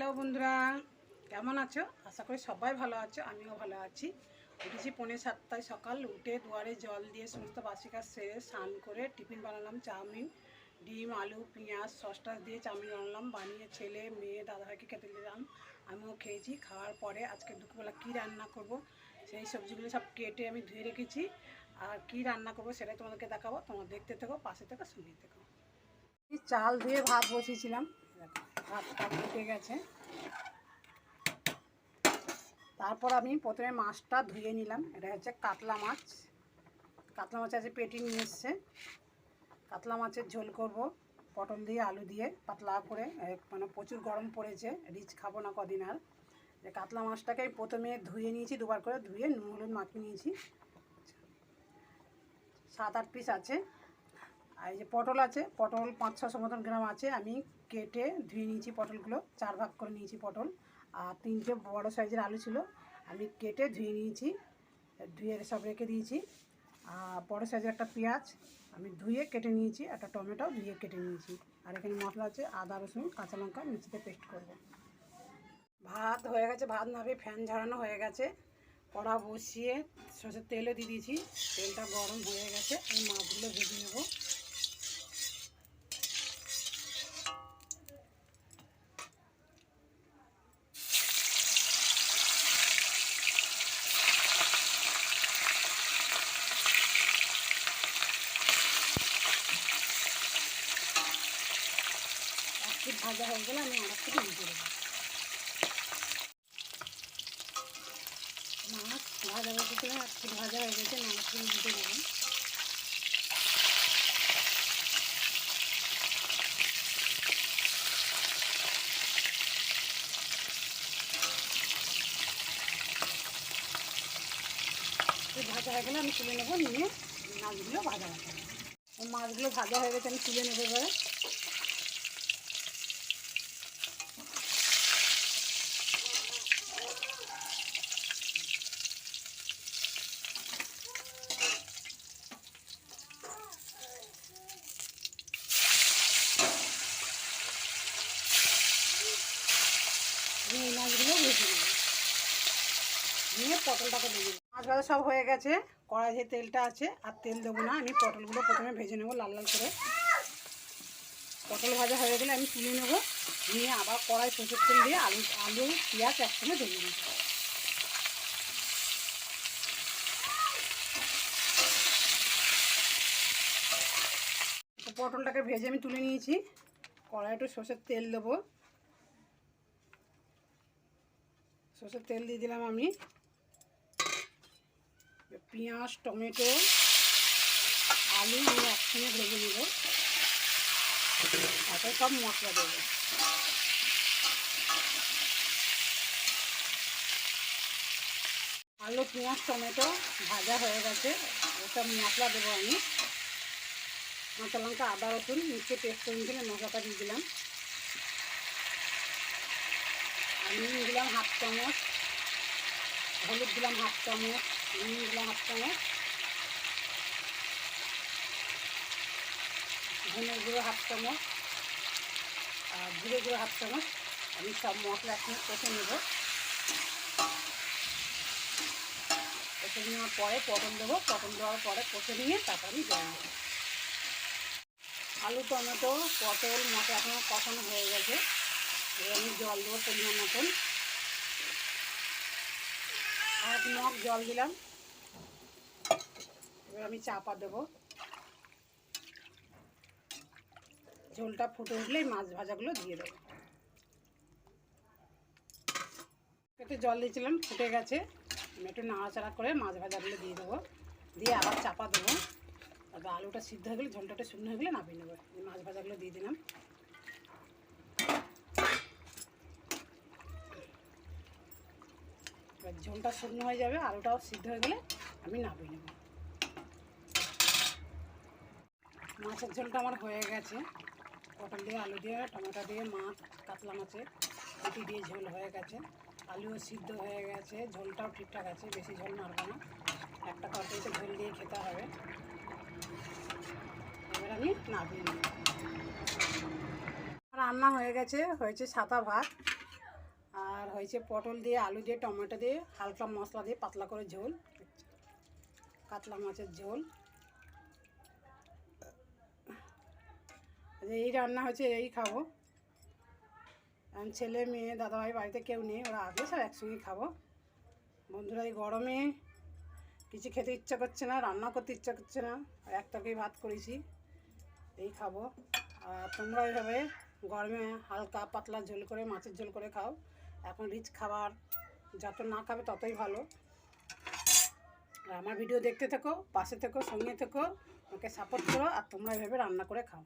Hello বন্ধুরা, কেমন আছো? আশা করি সবাই ভালো আছো, আমিও ভালো আছি। উঠেছি 6:45 সকাল। উঠে দুয়ারে জল দিয়ে সমস্ত বাসি কাজ সেরে স্নান করে টিফিন বানালাম। চাউমিন, ডিম, আলু, পেঁয়াজ, সসটা দিয়ে চাউমিন বানালাম। বানিয়ে ছেলে, মেয়ে, দাদাভাইকে খেতে দিলাম। আমিও খেয়েছি। খাওয়ার পরে আজকে দুপুরবেলা কী রান্না করব সেই সবজিগুলো সব কেটে আমি ধুয়ে রেখেছি। আর কী রান্না করব সেটাই তোমাদেরকে দেখাবো। তোমরা দেখতে থেকো, পাশে থেকে শুনিয়ে থেকো। চাল ধুয়ে ভাত বসিয়েছিলাম, ভাতটা ফুটে গেছে। তারপর আমি প্রথমে মাছটা ধুয়ে নিলাম। এটা হচ্ছে কাতলা মাছ। কাতলা মাছ আছে, পেটি নিয়ে এসছে। কাতলা মাছের ঝোল করব পটল দিয়ে, আলু দিয়ে, পাতলা করে। মানে প্রচুর গরম পড়েছে, রিচ খাবো না কদিন আর। কাতলা মাছটাকে আমি প্রথমে ধুয়ে নিয়েছি, দুবার করে ধুয়ে নুন হলুদ মাখিয়ে নিয়েছি। 7-8 পিস আছে। আর এই যে পটল আছে, পটল 500-600 মতন গ্রাম আছে। আমি কেটে ধুয়ে নিয়েছি পটলগুলো, 4 ভাগ করে নিয়েছি পটল। আর 3টে বড়ো সাইজের আলু ছিল, আমি কেটে ধুয়ে নিয়েছি, ধুয়ে সব রেখে দিয়েছি। আর বড়ো সাইজের একটা পেঁয়াজ আমি ধুয়ে কেটে নিয়েছি, একটা টমেটো ধুয়ে কেটে নিয়েছি। আর এখানে মশলা আছে আদা রসুন কাঁচা লঙ্কা মিক্সিতে পেস্ট করব। ভাত হয়ে গেছে, ভাত নাবে ফ্যান ঝরানো হয়ে গেছে। কড়া বসিয়ে সরষের তেলও দিয়ে দিয়েছি, তেলটা গরম হয়ে গেছে। আমি মাছগুলো ভেজে নেবো। ভাজা হয়ে গেলে আমি আরেকটু ভেজে দেবো। মাছ ভাজা বসেছিলাম, একটু ভাজা হয়ে গেছে, মাছগুলো ভেজে দেবো। ভাজা হয়ে গেলে আমি তুলে নেবো, নিয়ে মাছগুলো ভাজা হবে। মাছগুলো ভাজা হয়ে গেছে, আমি তুলে নেবো এবারে। এই মাছগুলো ভেজে নেবো, নিয়ে পটলটাকে ভেজে নেবো। মাছ ভাজা সব হয়ে গেছে। কড়াইতে তেলটা আছে, আর তেল দেবো না। আমি পটলগুলো প্রথমে ভেজে নেবো লাল লাল করে। পটল ভাজা হয়ে গেলে আমি তুলে নেবো, নিয়ে আবার কড়াই সরষের তেল দিয়ে আলু পেঁয়াজ একসঙ্গে ভেজে নেবো। পটলটাকে ভেজে আমি তুলে নিয়েছি। কড়াই একটু সরষের তেল দেবো। সরষের তেল দিয়ে দিলাম আমি। পেঁয়াজ, টমেটো, আলু আমি একসঙ্গে ভেজে নেব। তারপরে সব মশলা দেবো। আলু, পেঁয়াজ, টমেটো ভাজা হয়ে গেছে, ওসব মশলা দেবো আমি। কাঁচা লঙ্কা, আদা রসুন মিক্সি পেস্ট করে নিয়ে মশলাটা দিয়ে দিলাম। আমি দিলাম 1/2 চামচ হলুদ, দিলাম 1/2 চামচ, নুন দিলাম 1/2 চামচ, ধনে গুঁড়ো 1/2 চামচ, আর জিরে গুঁড়ো 1/2 চামচ। আমি সব মশলা একসঙ্গে কষে নেব। কষে নেওয়ার পরে পটল দেবো। পটল দেওয়ার পরে কষে নিয়ে তারপর আমি জল দেবো। আলু, টমেটো, পটল মশলা এখন কষানো হয়ে গেছে। এবার আমি জল দেবো পরিমাণ মতন। 1 মগ জল দিলাম। এবার আমি চাপা দেবো। ঝোলটা ফুটে উঠলে মাছ ভাজাগুলো দিয়ে দেবো। একটু জল দিয়েছিলাম, ফুটে গেছে। আমি একটু নাড়াচাড়া করে মাছ ভাজাগুলো দিয়ে দেবো, দিয়ে আবার চাপা দেবো। তারপর আলুটা সিদ্ধ হয়ে গেলে, ঝোলটা একটু শুকনো হয়ে গেলে নামিয়ে নেবো। মাছ ভাজাগুলো দিয়ে দিলাম। এবার ঝোলটা শুকনো হয়ে যাবে, আলুটাও সিদ্ধ হয়ে গেলে আমি নামিয়ে নেব। মাছের ঝোলটা আমার হয়ে গেছে। পটল দিয়ে, আলু দিয়ে, টমেটো দিয়ে, মাছ কাতলা মাছের পেটি দিয়ে ঝোল হয়ে গেছে। আলুও সিদ্ধ হয়ে গেছে, ঝোলটাও ঠিকঠাক আছে, বেশি ঝোল মারবো না। একটা তরকারিতে ঝোল দিয়ে খেতে হবে। এবার আমি নামিয়ে নেব। রান্না হয়ে গেছে, হয়েছে সাদা ভাত। আর হয়েছে পটল দিয়ে, আলু দিয়ে, টমেটো দিয়ে, হালকা মশলা দিয়ে পাতলা করে ঝোল, কাতলা মাছের ঝোল। এই রান্না হয়েছে, এই খাবো। এখন ছেলে মেয়ে দাদাভাই বাড়িতে কেউ নেই, ওরা আসলে সব একসঙ্গেই খাবো। বন্ধুরা, এই গরমে কিছু খেতে ইচ্ছা করছে না, রান্না করতে ইচ্ছা করছে না, এক তরকারি ভাত করেছি, এই খাবো। আর তোমরা এইভাবে গরমে হালকা পাতলা ঝোল করে, মাছের ঝোল করে খাও। এখন রিচ খাবার যত না খাবে ততই ভালো। আর আমার ভিডিও দেখতে থেকো, পাশে থেকো, সঙ্গে থেকো, ওকে সাপোর্ট করো, আর তোমরা এভাবে রান্না করে খাও।